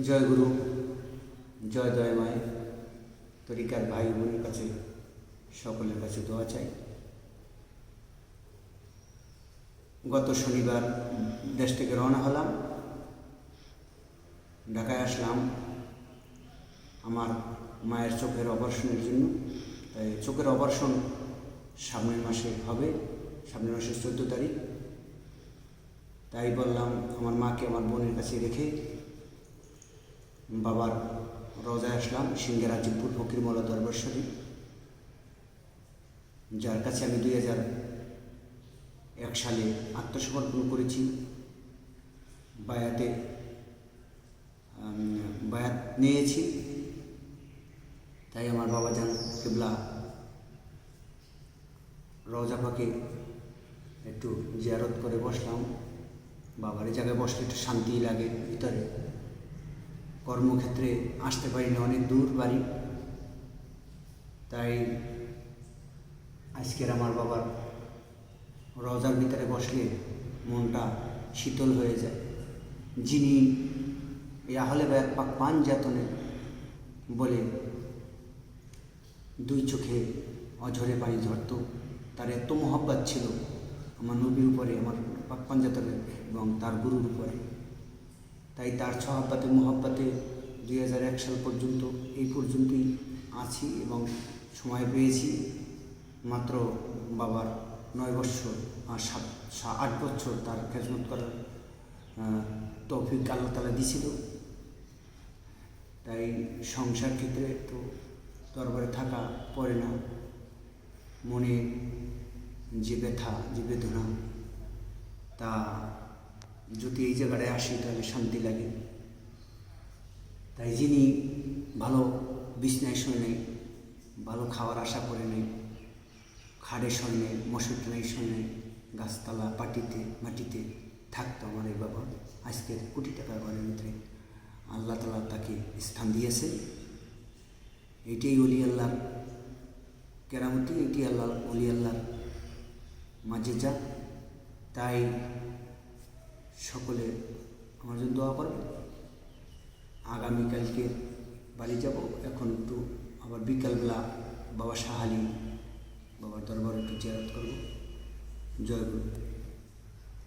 জয় গুরু, জয় দয়াময় তরিকার ভাই বোনের কাছে সকলের কাছে দোয়া চাই। গত শনিবার দেশ থেকে রওনা হলাম, ঢাকায় আসলাম আমার মায়ের চোখের অপারেশনের জন্য। তাই চোখের অপারেশন সামনের মাসে হবে, সামনের মাসের 14 তারিখ। তাই বললাম আমার মাকে আমার বোনের কাছে রেখে বাবার রওজায় আসলাম, সিংহের আজিমপুর ফকির মোল্লা দরবার শরীফ, যার কাছে আমি 2001 সালে আত্মসমর্পণ করেছি। বায়াত নিয়েছি। তাই আমার বাবাজান কিবলা রওজা পাকে একটু জিয়ারত করে বসলাম। বাবার এই জায়গায় বসলে একটু শান্তি লাগে ভিতরে। কর্মক্ষেত্রে আসতে পারি না, অনেক দূর বাড়ি। তাই আজকের আমার বাবার রওজার ভিতরে বসলে মনটা শীতল হয়ে যায়। যিনি এই আহলে বায়াত পাক পান যাতনে বলে 2 চোখে অঝরে পানি ঝরত, তার এত মহব্বত ছিল আমার নবীর উপরে, আমার পাক পাঞ্জাতনের এবং তার গুরুর উপরে। তাই তার সহব্বতে মহব্বতে 2001 সাল পর্যন্ত এই পর্যন্তই আছি এবং সময় পেয়েছি। মাত্র বাবার 9 বছর আর 8 বছর তার খেজমত করার তৌফিক আল্লাহ তাআলা দিয়েছিল। তাই সংসার ক্ষেত্রে তো দরবারে থাকা পড়ে না, মনে যে ব্যথা যে বেদনা, তা যদি এই জায়গাটায় আসি তাহলে শান্তি লাগে। তাই যিনি ভালো বিছনায় শোয় নেই, ভালো খাওয়ার আশা করে নেই, খাড়ে শোয় নেই, মশার টানাই শোয় নেই, গাছতলা মাটিতে থাকতো আমার এই বাবা। আজকের কোটি টাকার ঘরের ভিতরে আল্লাহ তাআলা তাকে স্থান দিয়েছে। এইটাই অলি আল্লাহর কেরামতি, এটি অলি আল্লাহর মাজেজা। তাই সকলে আমার জন্য দোয়া করবে। আগামীকালকে বাড়ি যাব, এখন একটু আবার বিকালবেলা বাবা শাহ আলী বাবার দরবারে একটু জিয়ারত করব। জয় গুরু।